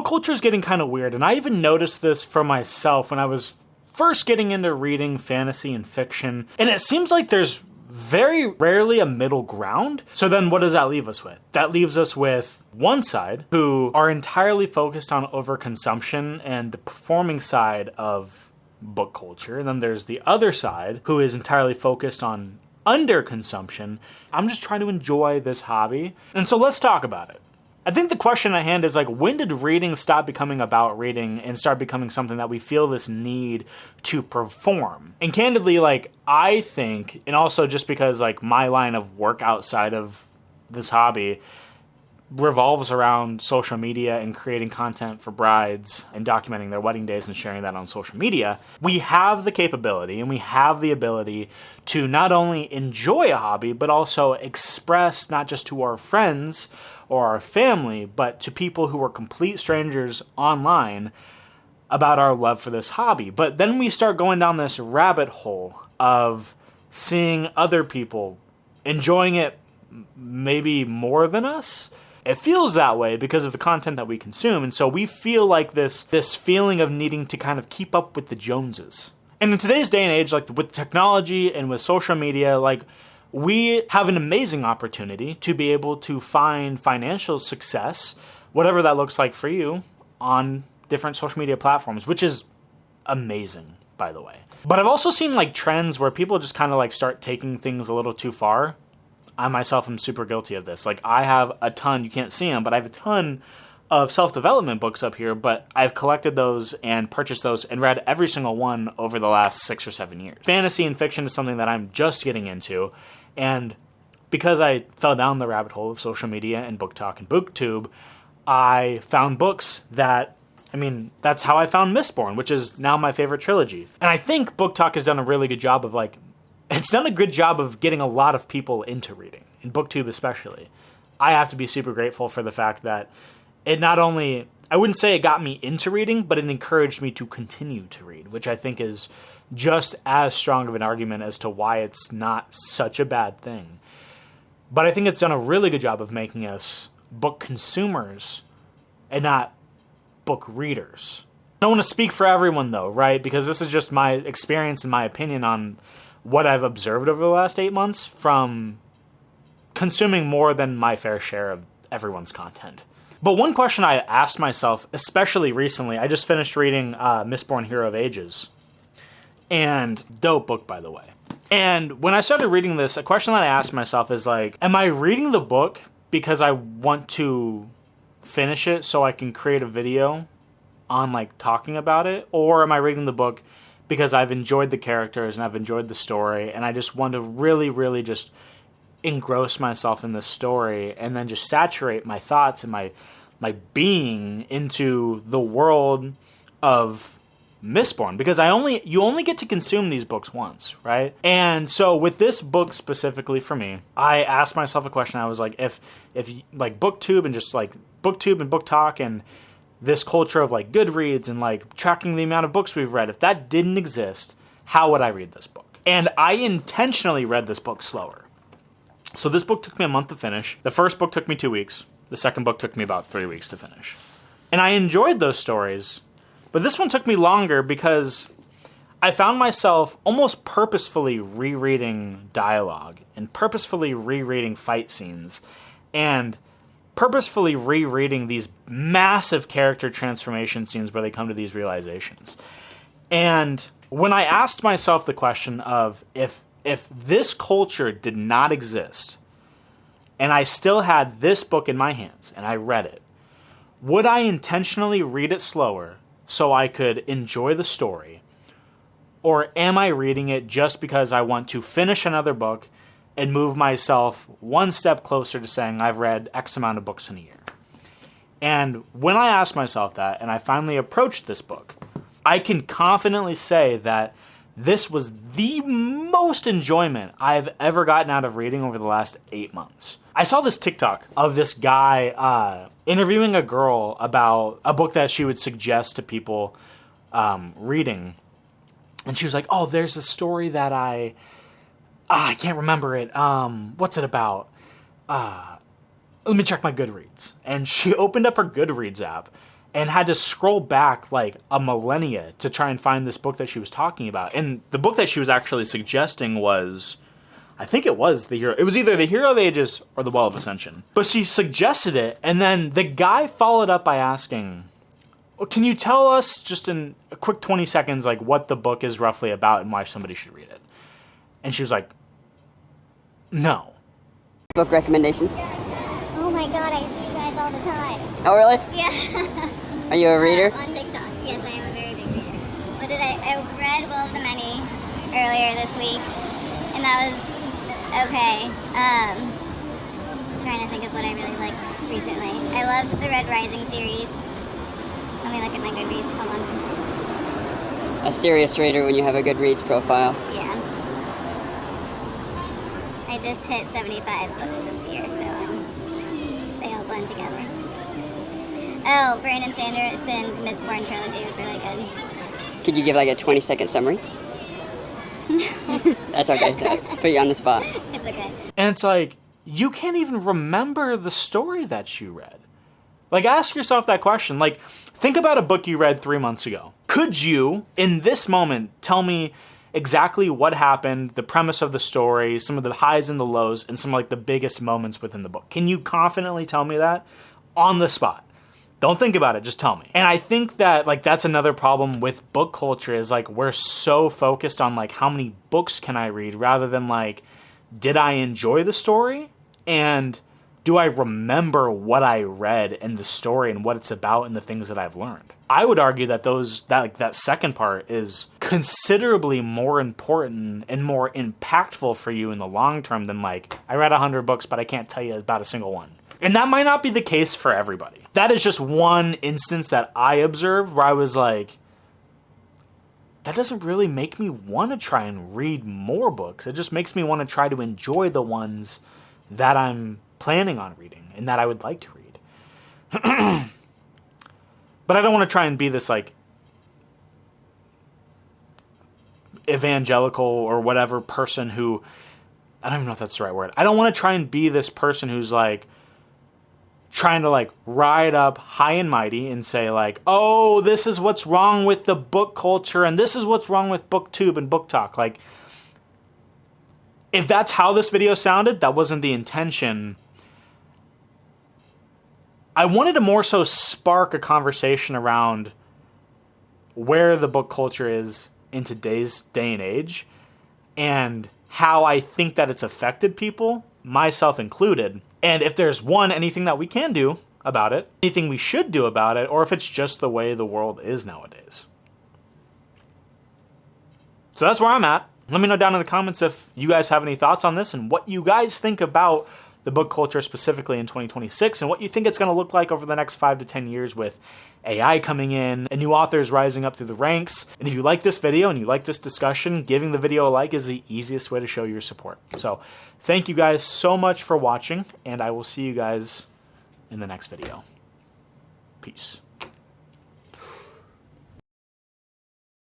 culture is getting kind of weird, and I even noticed this for myself when I was first getting into reading fantasy and fiction, and it seems like there's very rarely a middle ground. So then what does that leave us with? That leaves us with one side who are entirely focused on overconsumption and the performing side of book culture, and then there's the other side who is entirely focused on underconsumption. I'm just trying to enjoy this hobby, and so let's talk about it. I think the question at hand is like, when did reading stop becoming about reading and start becoming something that we feel this need to perform? And candidly, like, I think, and also just because like my line of work outside of this hobby revolves around social media and creating content for brides and documenting their wedding days and sharing that on social media, we have the capability and we have the ability to not only enjoy a hobby, but also express not just to our friends or our family, but to people who are complete strangers online about our love for this hobby. But then we start going down this rabbit hole of seeing other people enjoying it maybe more than us. It feels that way because of the content that we consume, and so we feel like this feeling of needing to kind of keep up with the Joneses. And in today's day and age, like with technology and with social media, like we have an amazing opportunity to be able to find financial success, whatever that looks like for you, on different social media platforms, which is amazing, by the way. But I've also seen like trends where people just kind of like start taking things a little too far. I myself am super guilty of this. Like, I have a ton, you can't see them, but I have a ton of self-development books up here, but I've collected those and purchased those and read every single one over the last 6 or 7 years. Fantasy and fiction is something that I'm just getting into, and because I fell down the rabbit hole of social media and BookTok and BookTube, I found books that, I mean, that's how I found Mistborn, which is now my favorite trilogy. And I think BookTok has done a really good job of like, it's done a good job of getting a lot of people into reading, and BookTube especially. I have to be super grateful for the fact that it not only, I wouldn't say it got me into reading, but it encouraged me to continue to read, which I think is just as strong of an argument as to why it's not such a bad thing. But I think it's done a really good job of making us book consumers and not book readers. I don't want to speak for everyone though, right? Because this is just my experience and my opinion on what I've observed over the last 8 months from consuming more than my fair share of everyone's content. But one question I asked myself, especially recently, I just finished reading Mistborn Hero of Ages. And dope book, by the way. And when I started reading this, a question that I asked myself is like, am I reading the book because I want to finish it so I can create a video on like talking about it? Or am I reading the book because I've enjoyed the characters and I've enjoyed the story and I just want to really, really just engross myself in this story and then just saturate my thoughts and my being into the world of Mistborn, because you only get to consume these books once, right? And so with this book specifically for me, I asked myself a question. I was like, if like BookTube and just like BookTube and BookTok and this culture of like Goodreads and like tracking the amount of books we've read, if that didn't exist, how would I read this book? And I intentionally read this book slower. So this book took me a month to finish. The first book took me 2 weeks. The second book took me about 3 weeks to finish. And I enjoyed those stories, but this one took me longer because I found myself almost purposefully rereading dialogue and purposefully rereading fight scenes and purposefully rereading these massive character transformation scenes where they come to these realizations. And when I asked myself the question of if this culture did not exist and I still had this book in my hands and I read it, would I intentionally read it slower so I could enjoy the story? Or am I reading it just because I want to finish another book and move myself one step closer to saying I've read X amount of books in a year? And when I asked myself that, and I finally approached this book, I can confidently say that this was the most enjoyment I've ever gotten out of reading over the last 8 months. I saw this TikTok of this guy interviewing a girl about a book that she would suggest to people reading. And she was like, oh, there's a story that I can't remember it. What's it about? Let me check my Goodreads. And she opened up her Goodreads app and had to scroll back like a millennia to try and find this book that she was talking about. And the book that she was actually suggesting was, I think it was The Hero. It was either The Hero of Ages or The Well of Ascension. But she suggested it, and then the guy followed up by asking, well, can you tell us just in a quick 20 seconds like what the book is roughly about and why somebody should read it? And she was like, no. Book recommendation? Oh my god, I see you guys all the time. Oh, really? Yeah. Are you a reader? On TikTok. Yes, I am a very big reader. What did I read Will of the Many earlier this week, and that was okay. I'm trying to think of what I really liked recently. I loved the Red Rising series. Let me look at my Goodreads. Hold on. A serious reader when you have a Goodreads profile. Yeah. I just hit 75 books this year, so they all blend together. Oh, Brandon Sanderson's Mistborn trilogy was really good. Could you give like a 20-second summary? That's okay. Put you on the spot. It's okay. And it's like, you can't even remember the story that you read. Like, ask yourself that question. Like, think about a book you read 3 months ago. Could you, in this moment, tell me exactly what happened, the premise of the story, some of the highs and the lows, and some of like the biggest moments within the book? Can you confidently tell me that on the spot? Don't think about it, just tell me. And I think that like that's another problem with book culture is like we're so focused on like how many books can I read rather than like, did I enjoy the story? And do I remember what I read and the story and what it's about and the things that I've learned? I would argue that that second part is considerably more important and more impactful for you in the long term than like, I read 100 books, but I can't tell you about a single one. And that might not be the case for everybody. That is just one instance that I observed where I was like, that doesn't really make me want to try and read more books. It just makes me want to try to enjoy the ones that I'm planning on reading and that I would like to read. But I don't want to try and be this like evangelical or whatever person who, I don't even know if that's the right word. I don't want to try and be this person who's like trying to like ride up high and mighty and say like, oh, this is what's wrong with the book culture and this is what's wrong with BookTube and BookTok. Like, if that's how this video sounded, that wasn't the intention. I wanted to more so spark a conversation around where the book culture is in today's day and age and how I think that it's affected people, myself included. And if there's anything that we can do about it, anything we should do about it, or if it's just the way the world is nowadays. So that's where I'm at. Let me know down in the comments if you guys have any thoughts on this and what you guys think about the book culture specifically in 2026 and what you think it's going to look like over the next 5 to 10 years with AI coming in and new authors rising up through the ranks. And if you like this video and you like this discussion, giving the video a like is the easiest way to show your support. So thank you guys so much for watching, and I will see you guys in the next video. Peace.